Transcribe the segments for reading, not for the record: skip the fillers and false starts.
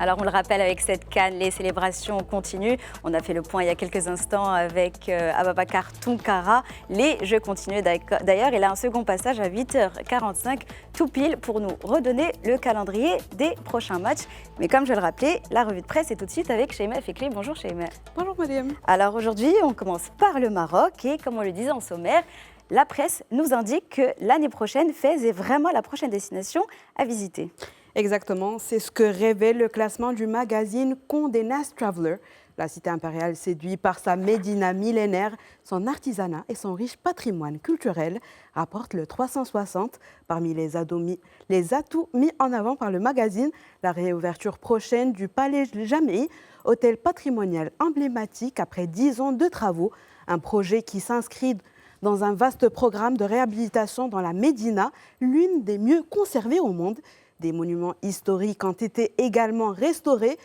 Alors on le rappelle, avec cette CAN, les célébrations continuent. On a fait le point il y a quelques instants avec Ababacar Tounkara. Les Jeux continuent d'ailleurs. Il a un second passage à 8h45, tout pile, pour nous redonner le calendrier des prochains matchs. Mais comme je le rappelais, la revue de presse est tout de suite avec Sheima Fekli. Bonjour Sheima. Bonjour Mariam. Alors aujourd'hui, on commence par le Maroc et comme on le disait en sommaire, la presse nous indique que l'année prochaine, Fès est vraiment la prochaine destination à visiter. Exactement, c'est ce que révèle le classement du magazine Condé Nast Traveler. La cité impériale séduit par sa médina millénaire, son artisanat et son riche patrimoine culturel, rapporte le 360. Parmi les atouts mis en avant par le magazine, la réouverture prochaine du Palais Jameï, hôtel patrimonial emblématique après 10 ans de travaux, un projet qui s'inscrit dans un vaste programme de réhabilitation dans la Médina, l'une des mieux conservées au monde. Des monuments historiques ont été également restaurés,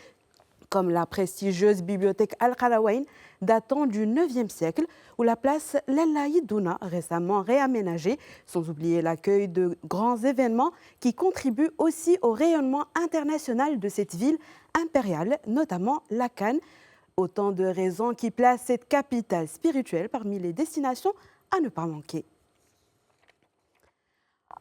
comme la prestigieuse bibliothèque Al-Qalawayn, datant du 9e siècle, ou la place Lelaïdouna, récemment réaménagée, sans oublier l'accueil de grands événements qui contribuent aussi au rayonnement international de cette ville impériale, notamment la Cannes. Autant de raisons qui placent cette capitale spirituelle parmi les destinations à ne pas manquer.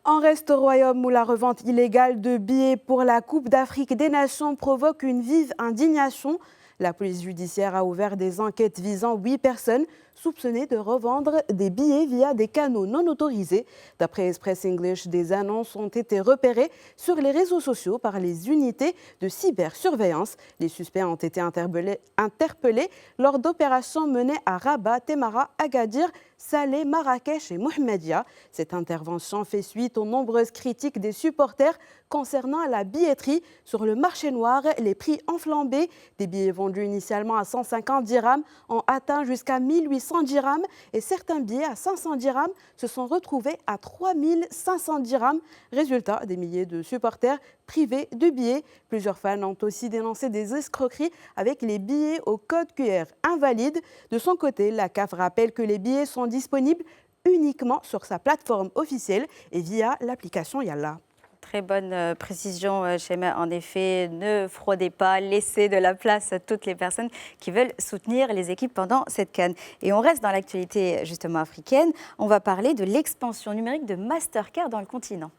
On reste au Royaume où la revente illégale de billets pour la Coupe d'Afrique des Nations provoque une vive indignation. La police judiciaire a ouvert des enquêtes visant 8 personnes soupçonnées de revendre des billets via des canaux non autorisés. D'après Express English, des annonces ont été repérées sur les réseaux sociaux par les unités de cybersurveillance. Les suspects ont été interpellés lors d'opérations menées à Rabat, Temara, Agadir, Salé, Marrakech et Mohammedia. Cette intervention fait suite aux nombreuses critiques des supporters concernant la billetterie. Sur le marché noir, les prix ont flambé. Des billets vendus initialement à 150 dirhams ont atteint jusqu'à 1800 dirhams et certains billets à 500 dirhams se sont retrouvés à 3500 dirhams. Résultat, des milliers de supporters privés de billets. Plusieurs fans ont aussi dénoncé des escroqueries avec les billets au code QR invalide. De son côté, la CAF rappelle que les billets sont disponibles uniquement sur sa plateforme officielle et via l'application Yalla. Très bonne précision, Sheima. En effet, ne fraudez pas, laissez de la place à toutes les personnes qui veulent soutenir les équipes pendant cette CAN. Et on reste dans l'actualité justement africaine. On va parler de l'expansion numérique de Mastercard dans le continent.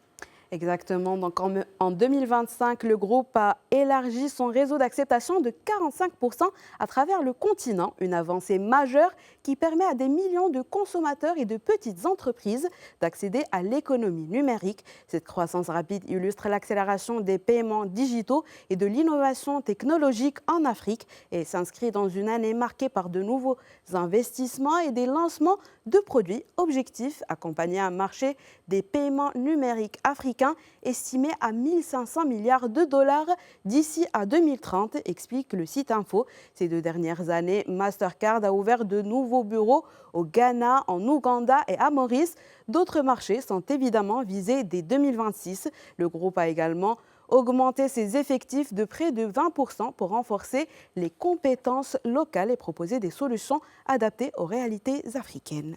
Exactement. Donc en 2025, le groupe a élargi son réseau d'acceptation de 45% à travers le continent. Une avancée majeure qui permet à des millions de consommateurs et de petites entreprises d'accéder à l'économie numérique. Cette croissance rapide illustre l'accélération des paiements digitaux et de l'innovation technologique en Afrique et s'inscrit dans une année marquée par de nouveaux investissements et des lancements de produits. Objectif, accompagner un marché des paiements numériques africains estimé à 1500 milliards de dollars d'ici à 2030, explique le site Info. Ces 2 dernières années, Mastercard a ouvert de nouveaux bureaux au Ghana, en Ouganda et à Maurice. D'autres marchés sont évidemment visés dès 2026. Le groupe a également augmenté ses effectifs de près de 20% pour renforcer les compétences locales et proposer des solutions adaptées aux réalités africaines.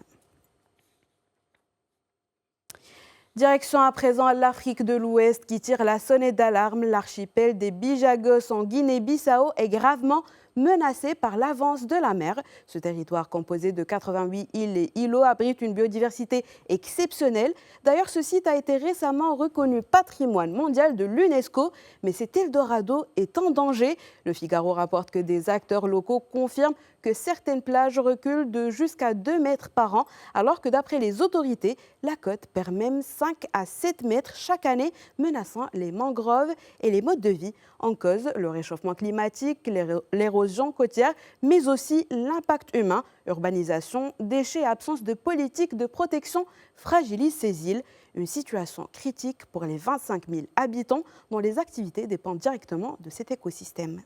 Direction à présent l'Afrique de l'Ouest qui tire la sonnette d'alarme. L'archipel des Bijagos en Guinée-Bissau est gravement menacé par l'avance de la mer. Ce territoire composé de 88 îles et îlots abrite une biodiversité exceptionnelle. D'ailleurs, ce site a été récemment reconnu patrimoine mondial de l'UNESCO, mais cet Eldorado est en danger. Le Figaro rapporte que des acteurs locaux confirment que certaines plages reculent de jusqu'à 2 mètres par an, alors que d'après les autorités, la côte perd même 5 à 7 mètres chaque année, menaçant les mangroves et les modes de vie. En cause, le réchauffement climatique, l'érosion côtière, mais aussi l'impact humain. Urbanisation, déchets et absence de politique de protection fragilisent ces îles. Une situation critique pour les 25 000 habitants dont les activités dépendent directement de cet écosystème.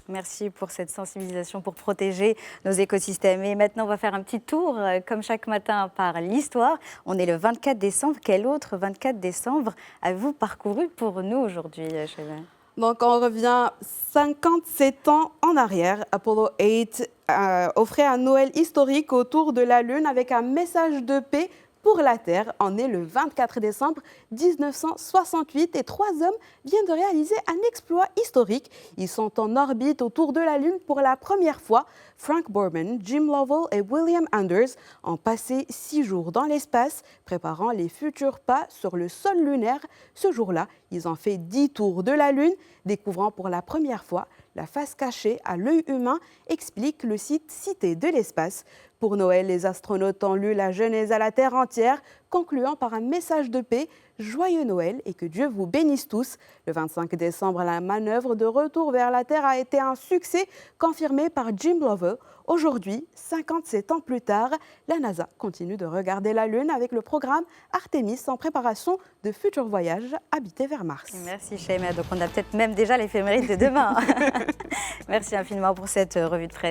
Merci pour cette sensibilisation pour protéger nos écosystèmes. Et maintenant, on va faire un petit tour, comme chaque matin, par l'histoire. On est le 24 décembre. Quel autre 24 décembre avez-vous parcouru pour nous aujourd'hui, Sheima ? Donc, on revient 57 ans en arrière. Apollo 8 offrait un Noël historique autour de la Lune avec un message de paix pour la Terre en est le 24 décembre 1968 et 3 hommes viennent de réaliser un exploit historique. Ils sont en orbite autour de la Lune pour la première fois. Frank Borman, Jim Lovell et William Anders ont passé 6 jours dans l'espace, préparant les futurs pas sur le sol lunaire. Ce jour-là, ils ont fait 10 tours de la Lune, découvrant pour la première fois la face cachée à l'œil humain, explique le site Cité de l'espace. Pour Noël, les astronautes ont lu la Genèse à la Terre entière, concluant par un message de paix. Joyeux Noël et que Dieu vous bénisse tous. Le 25 décembre, la manœuvre de retour vers la Terre a été un succès, confirmé par Jim Lovell. Aujourd'hui, 57 ans plus tard, la NASA continue de regarder la Lune avec le programme Artemis en préparation de futurs voyages habités vers Mars. Merci Shaima, donc on a peut-être même déjà l'éphéméride de demain. Merci infiniment pour cette revue de presse.